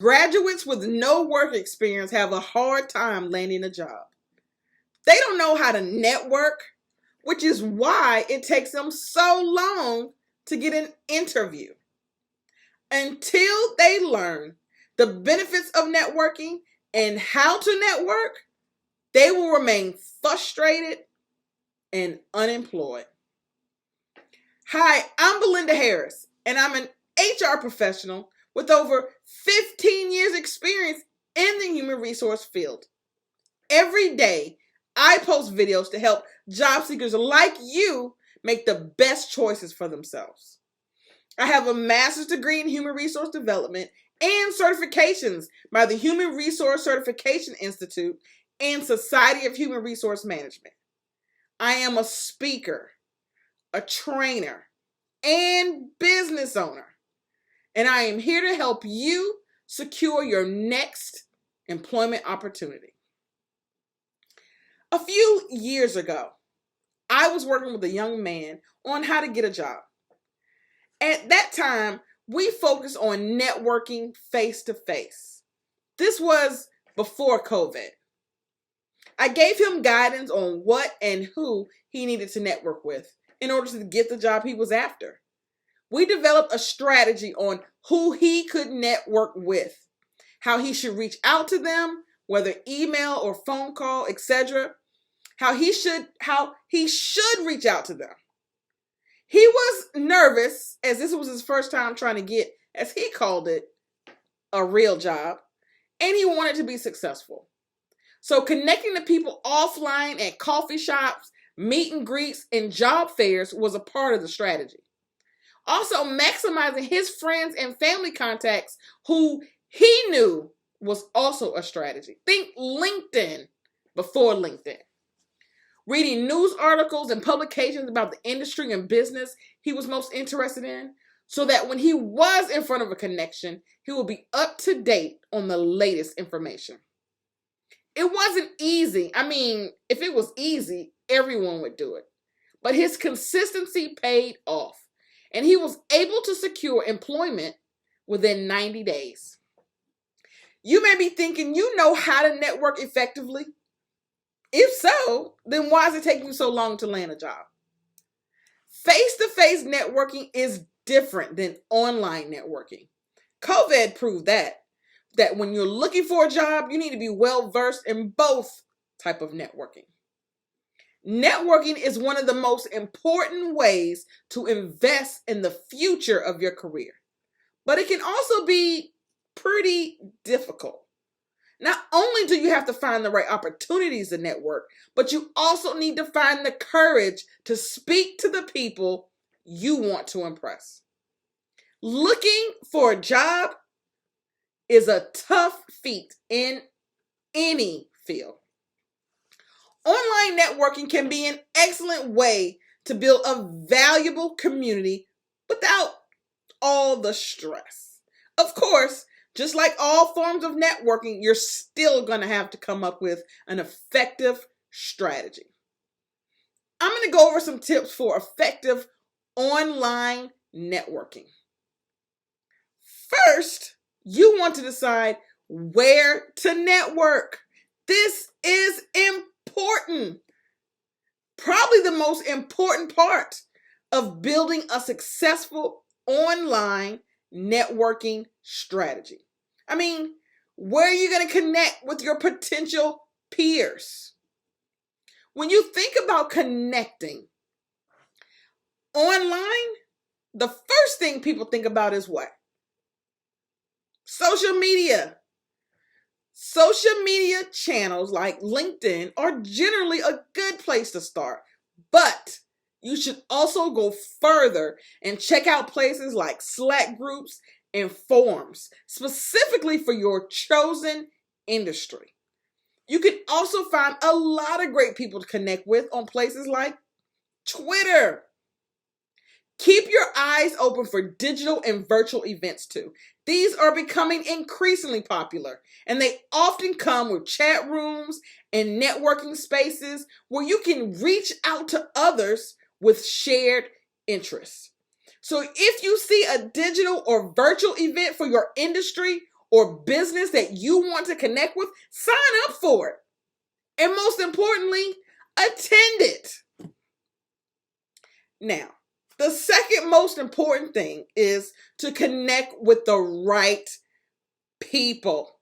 Graduates with no work experience have a hard time landing a job. They don't know how to network, which is why it takes them so long to get an interview. Until they learn the benefits of networking and how to network, they will remain frustrated and unemployed. Hi, I'm Belinda Harris, and I'm an HR professional with over 15 years experience in the human resource field. Every day, I post videos to help job seekers like you make the best choices for themselves. I have a master's degree in human resource development and certifications by the Human Resource Certification Institute and Society of Human Resource Management. I am a speaker, a trainer, and business owner, and I am here to help you secure your next employment opportunity. A few years ago, I was working with a young man on how to get a job. At that time, we focused on networking face to face. This was before COVID. I gave him guidance on what and who he needed to network with in order to get the job he was after. We developed a strategy on who he could network with, how he should reach out to them, whether email or phone call, etc., how he should reach out to them. He was nervous, as this was his first time trying to get, as he called it, a real job, and he wanted to be successful. So connecting to people offline at coffee shops, meet and greets, and job fairs was a part of the strategy. Also, maximizing his friends and family contacts who he knew was also a strategy. Think LinkedIn before LinkedIn. Reading news articles and publications about the industry and business he was most interested in, so that when he was in front of a connection, he would be up to date on the latest information. It wasn't easy. I mean, if it was easy, everyone would do it. But his consistency paid off, and he was able to secure employment within 90 days. You may be thinking you know how to network effectively. If so, then why is it taking you so long to land a job? Face-to-face networking is different than online networking. COVID proved that when you're looking for a job, you need to be well-versed in both type of networking. Networking is one of the most important ways to invest in the future of your career, but it can also be pretty difficult. Not only do you have to find the right opportunities to network, but you also need to find the courage to speak to the people you want to impress. Looking for a job is a tough feat in any field. Online networking can be an excellent way to build a valuable community without all the stress. Of course, just like all forms of networking, you're still going to have to come up with an effective strategy. I'm going to go over some tips for effective online networking. First, you want to decide where to network. This is important. Probably the most important part of building a successful online networking strategy. I mean, where are you going to connect with your potential peers? When you think about connecting online, the first thing people think about is what? Social media. Social media channels like LinkedIn are generally a good place to start, but you should also go further and check out places like Slack groups and forums, specifically for your chosen industry. You can also find a lot of great people to connect with on places like Twitter. Keep your eyes open for digital and virtual events too. These are becoming increasingly popular, and they often come with chat rooms and networking spaces where you can reach out to others with shared interests. So if you see a digital or virtual event for your industry or business that you want to connect with, sign up for it. And most importantly, attend it. Now, the second most important thing is to connect with the right people.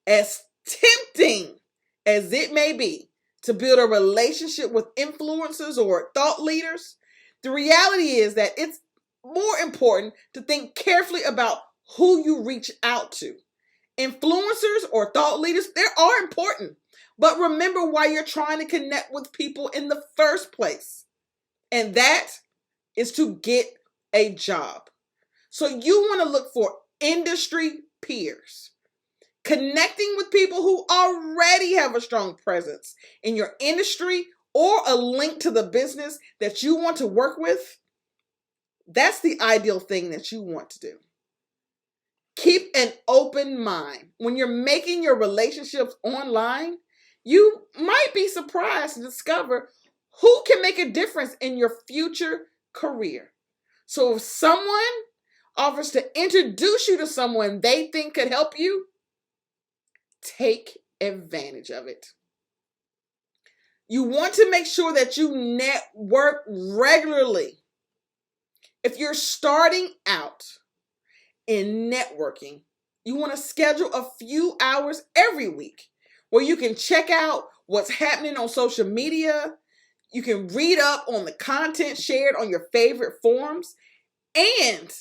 As tempting as it may be to build a relationship with influencers or thought leaders, the reality is that it's more important to think carefully about who you reach out to. Influencers or thought leaders, they are important, but remember why you're trying to connect with people in the first place. And that is to get a job. So you want to look for industry peers. Connecting with people who already have a strong presence in your industry or a link to the business that you want to work with, that's the ideal thing that you want to do. Keep an open mind. When you're making your relationships online, you might be surprised to discover who can make a difference in your future career. So if someone offers to introduce you to someone they think could help you, take advantage of it. You want to make sure that you network regularly. If you're starting out in networking, you want to schedule a few hours every week where you can check out what's happening on social media. You can read up on the content shared on your favorite forums and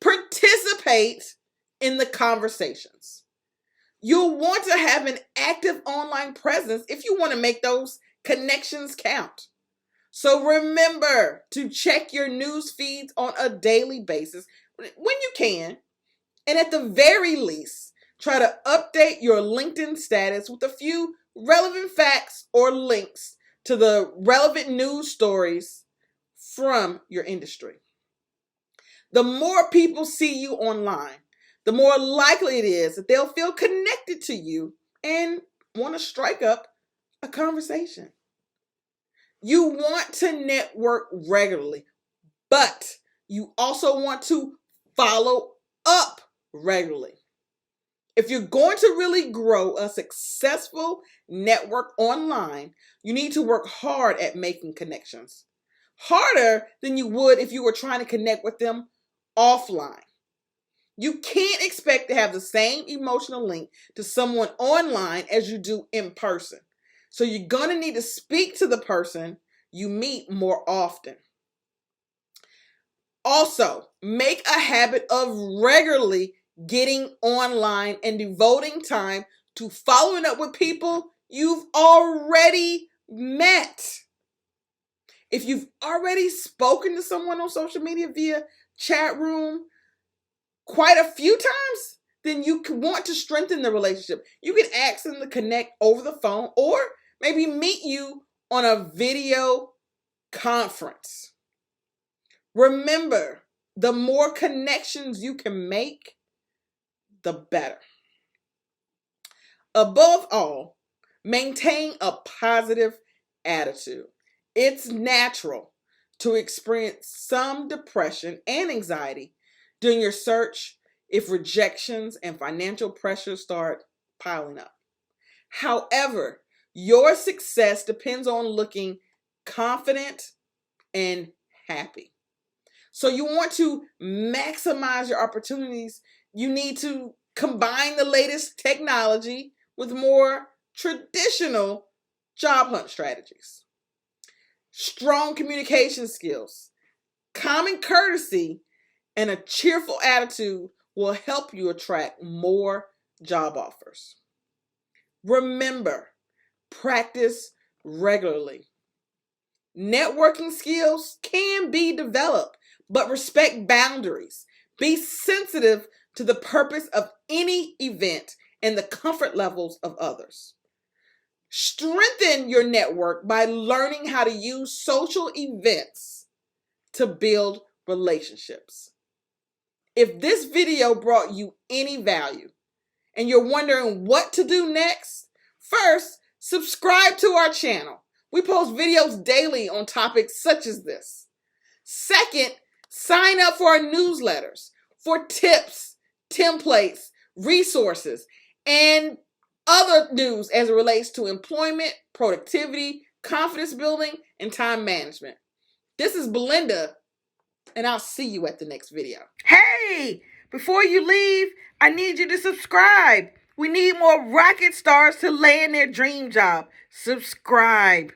participate in the conversations. You'll want to have an active online presence if you want to make those connections count. So remember to check your news feeds on a daily basis when you can. And at the very least, try to update your LinkedIn status with a few relevant facts or links to the relevant news stories from your industry. The more people see you online, the more likely it is that they'll feel connected to you and want to strike up a conversation. You want to network regularly, but you also want to follow up regularly. If you're going to really grow a successful network online, you need to work hard at making connections. Harder than you would if you were trying to connect with them offline. You can't expect to have the same emotional link to someone online as you do in person. So you're going to need to speak to the person you meet more often. Also, make a habit of regularly getting online and devoting time to following up with people you've already met. If you've already spoken to someone on social media via chat room quite a few times, then you want to strengthen the relationship. You can ask them to connect over the phone or maybe meet you on a video conference. Remember, the more connections you can make, the better. Above all, maintain a positive attitude. It's natural to experience some depression and anxiety during your search if rejections and financial pressures start piling up. However, your success depends on looking confident and happy. So you want to maximize your opportunities. You need to combine the latest technology with more traditional job hunt strategies. Strong communication skills, common courtesy, and a cheerful attitude will help you attract more job offers. Remember, practice regularly. Networking skills can be developed, but respect boundaries. Be sensitive to the purpose of any event and the comfort levels of others. Strengthen your network by learning how to use social events to build relationships. If this video brought you any value and you're wondering what to do next, first, subscribe to our channel. We post videos daily on topics such as this. Second, Sign up for our newsletters for tips, templates, resources, and other news as it relates to employment, productivity, confidence building, and time management. This is Belinda, and I'll see you at the next video. Hey, before you leave, I need you to subscribe. We need more rocket stars to land their dream job. Subscribe.